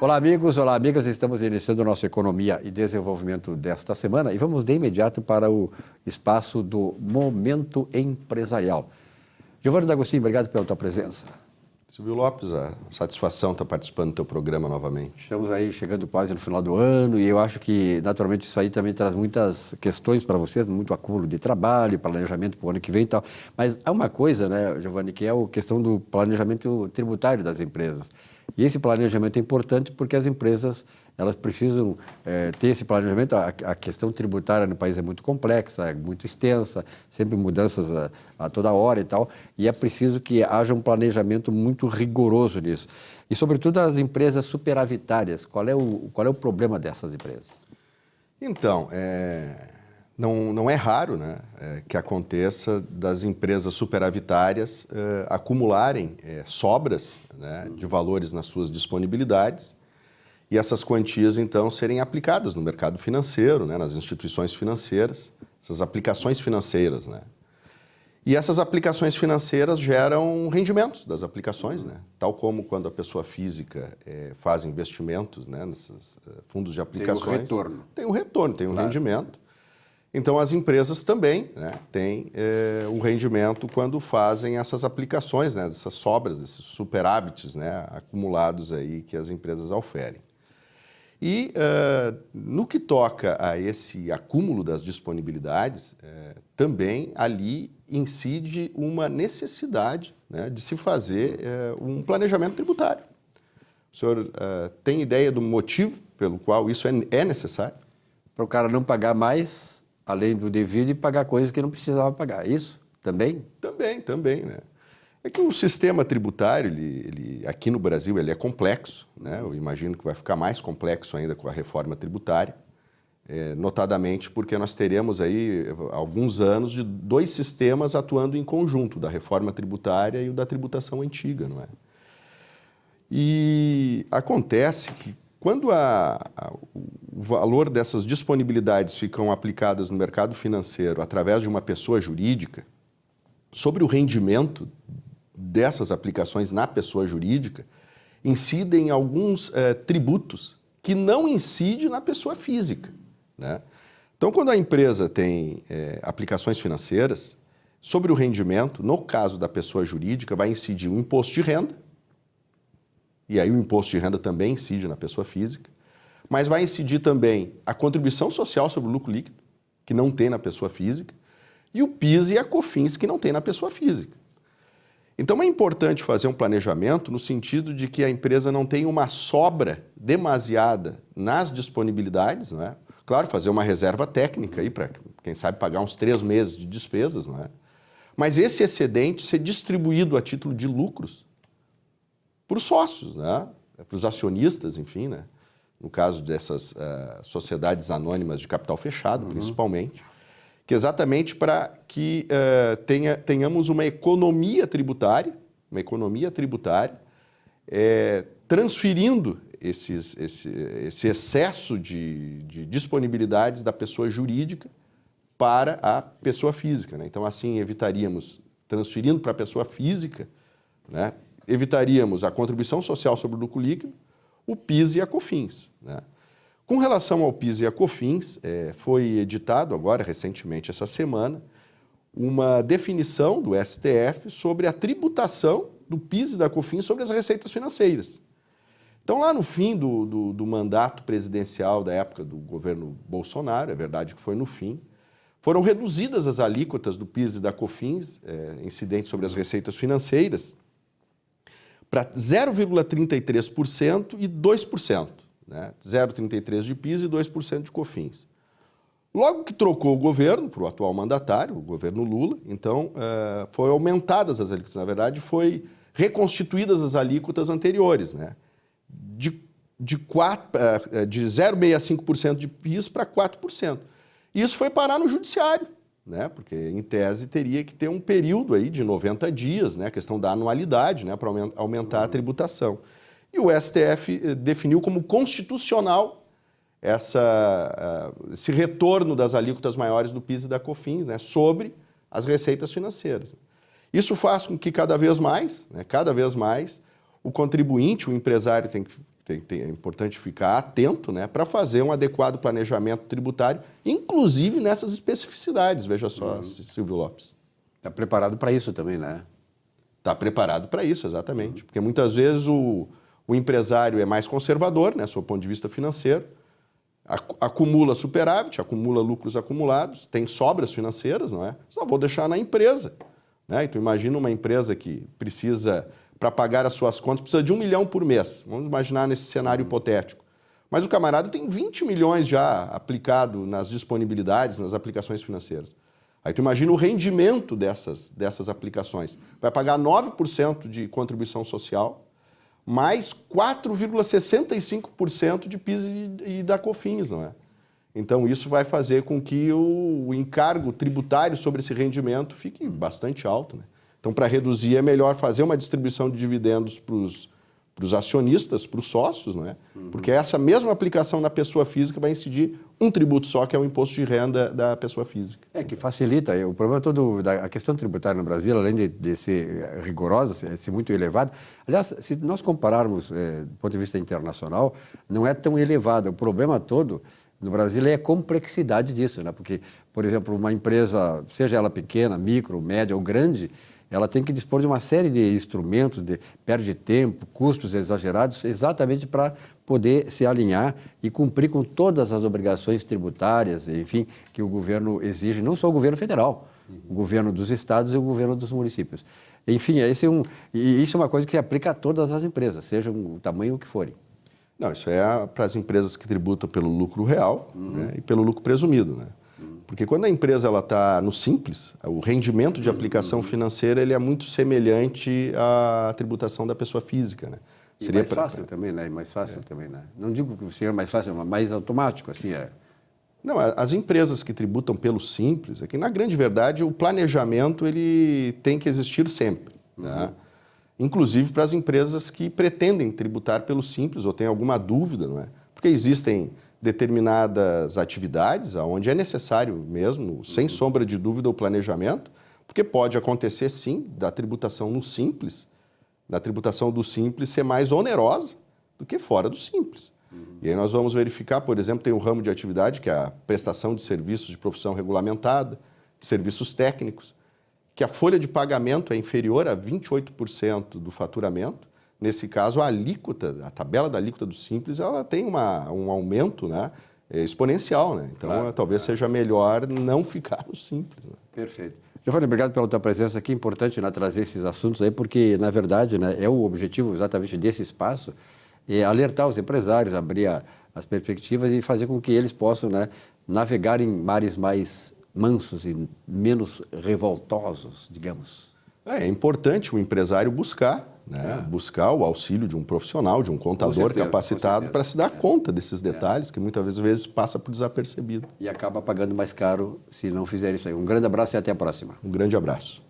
Olá, amigos, olá, amigas. Estamos iniciando a nossa Economia e Desenvolvimento desta semana e vamos de imediato para o espaço do Momento Empresarial. Giovanni D'Agostino, obrigado pela tua presença. Silvio Lopes, a satisfação estar participando do teu programa novamente. Estamos aí chegando quase no final do ano e eu acho que, naturalmente, isso aí também traz muitas questões para vocês, muito acúmulo de trabalho, planejamento para o ano que vem e tal. Mas há uma coisa, né, Giovanni, que é a questão do planejamento tributário das empresas. E esse planejamento é importante porque as empresas elas precisam ter esse planejamento. A questão tributária no país é muito complexa, é muito extensa, sempre mudanças a toda hora e tal, e é preciso que haja um planejamento muito rigoroso nisso. E, sobretudo, as empresas superavitárias, qual é o problema dessas empresas? Então, não é raro, né, que aconteça das empresas superavitárias acumularem sobras, né, de valores nas suas disponibilidades e essas quantias, então, serem aplicadas no mercado financeiro, né, nas instituições financeiras, essas aplicações financeiras, né? E essas aplicações financeiras geram rendimentos das aplicações, né? Tal como quando a pessoa física faz investimentos, né, nesses fundos de aplicações. Tem um retorno, tem um rendimento. Então, as empresas também, né, têm o rendimento quando fazem essas aplicações, né, dessas sobras, esses superávites, né, acumulados aí que as empresas oferem. E no que toca a esse acúmulo das disponibilidades, também ali incide uma necessidade, né, de se fazer um planejamento tributário. O senhor tem ideia do motivo pelo qual isso é necessário? Para o cara não pagar mais, além do devido, e pagar coisas que não precisava pagar. Isso também? Também, né? É que o sistema tributário, aqui no Brasil, ele é complexo, né? Eu imagino que vai ficar mais complexo ainda com a reforma tributária, notadamente porque nós teremos aí alguns anos de dois sistemas atuando em conjunto, da reforma tributária e o da tributação antiga, não é? E acontece que quando o valor dessas disponibilidades ficam aplicadas no mercado financeiro através de uma pessoa jurídica, sobre o rendimento dessas aplicações na pessoa jurídica, incidem alguns tributos que não incidem na pessoa física, né? Então, quando a empresa tem aplicações financeiras, sobre o rendimento, no caso da pessoa jurídica, vai incidir o imposto de renda, e aí o imposto de renda também incide na pessoa física, mas vai incidir também a contribuição social sobre o lucro líquido, que não tem na pessoa física, e o PIS e a COFINS, que não tem na pessoa física. Então é importante fazer um planejamento no sentido de que a empresa não tenha uma sobra demasiada nas disponibilidades, não é? Claro, fazer uma reserva técnica aí para, quem sabe, pagar uns 3 meses de despesas, não é? Mas esse excedente ser distribuído a título de lucros para os sócios, né? Para os acionistas, enfim, né? No caso dessas sociedades anônimas de capital fechado, principalmente, que exatamente para que tenhamos uma economia tributária, transferindo esse excesso de disponibilidades da pessoa jurídica para a pessoa física, né? Então, assim, evitaríamos, transferindo para a pessoa física, né, evitaríamos a contribuição social sobre o lucro líquido, o PIS e a COFINS, né? Com relação ao PIS e a COFINS, foi editado agora, recentemente, essa semana, uma definição do STF sobre a tributação do PIS e da COFINS sobre as receitas financeiras. Então, lá no fim do mandato presidencial da época do governo Bolsonaro, é verdade que foi no fim, foram reduzidas as alíquotas do PIS e da COFINS, incidentes sobre as receitas financeiras, para 0,33% e 2%. Né? 0,33% de PIS e 2% de COFINS. Logo que trocou o governo para o atual mandatário, o governo Lula, então foram aumentadas as alíquotas. Na verdade, foi reconstituídas as alíquotas anteriores, né? De 0,65% de PIS para 4%. Isso foi parar no judiciário, né? Porque, em tese, teria que ter um período aí de 90 dias, né? A questão da anualidade, né? Para aumentar a tributação. E o STF definiu como constitucional esse retorno das alíquotas maiores do PIS e da COFINS, né, sobre as receitas financeiras. Isso faz com que cada vez mais, o contribuinte, o empresário, É importante ficar atento, né, para fazer um adequado planejamento tributário, inclusive nessas especificidades. Veja só, Silvio Lopes. Está preparado para isso também, né? Está preparado para isso, exatamente. Porque muitas vezes o empresário é mais conservador, né, sob o ponto de vista financeiro, acumula superávit, acumula lucros acumulados, tem sobras financeiras, não é? Só vou deixar na empresa. Né? Então, imagina uma empresa que precisa, para pagar as suas contas, precisa de 1 milhão por mês. Vamos imaginar nesse cenário hipotético. Mas o camarada tem 20 milhões já aplicado nas disponibilidades, nas aplicações financeiras. Aí tu imagina o rendimento dessas aplicações. Vai pagar 9% de contribuição social, mais 4,65% de PIS e da COFINS, não é? Então, isso vai fazer com que o encargo tributário sobre esse rendimento fique bastante alto, né? Então, para reduzir, é melhor fazer uma distribuição de dividendos para os acionistas, para os sócios, não é? Porque essa mesma aplicação na pessoa física vai incidir um tributo só, que é o imposto de renda da pessoa física. É que facilita. O problema todo a questão tributária no Brasil, além de ser rigorosa, ser muito elevada. Aliás, se nós compararmos do ponto de vista internacional, não é tão elevada. O problema todo no Brasil é a complexidade disso, né? Porque, por exemplo, uma empresa, seja ela pequena, micro, média ou grande, ela tem que dispor de uma série de instrumentos, perde tempo, custos exagerados, exatamente para poder se alinhar e cumprir com todas as obrigações tributárias, enfim, que o governo exige, não só o governo federal, o governo dos estados e o governo dos municípios. Enfim, isso é uma coisa que se aplica a todas as empresas, seja o tamanho que forem. Não, isso é para as empresas que tributam pelo lucro real, né, e pelo lucro presumido, né? Porque quando a empresa está no simples, o rendimento de aplicação financeira ele é muito semelhante à tributação da pessoa física, né? Seria mais fácil também, né? Mais fácil também, né? Não digo que seria mais fácil, mas mais automático, assim é. Não, as empresas que tributam pelo simples, é que na grande verdade o planejamento ele tem que existir sempre, né? Inclusive para as empresas que pretendem tributar pelo simples ou têm alguma dúvida, não é? Porque existem determinadas atividades onde é necessário mesmo, sem sombra de dúvida, o planejamento, porque pode acontecer, sim, da tributação no simples, da tributação do simples ser mais onerosa do que fora do simples. E aí nós vamos verificar, por exemplo, tem um ramo de atividade que é a prestação de serviços de profissão regulamentada, serviços técnicos, que a folha de pagamento é inferior a 28% do faturamento. Nesse caso, a alíquota, a tabela da alíquota do Simples, ela tem um aumento, né, exponencial, né? Então, claro, talvez seja melhor não ficar no Simples. Né? Perfeito. Giovanni, obrigado pela tua presença aqui. Importante, né, trazer esses assuntos aí, porque, na verdade, né, é o objetivo exatamente desse espaço, é alertar os empresários, abrir as perspectivas e fazer com que eles possam, né, navegar em mares mais mansos e menos revoltosos, digamos. É importante o empresário buscar, né? Buscar o auxílio de um profissional, de um contador capacitado para se dar conta desses detalhes que muitas vezes passa por desapercebido. E acaba pagando mais caro se não fizer isso aí. Um grande abraço e até a próxima. Um grande abraço.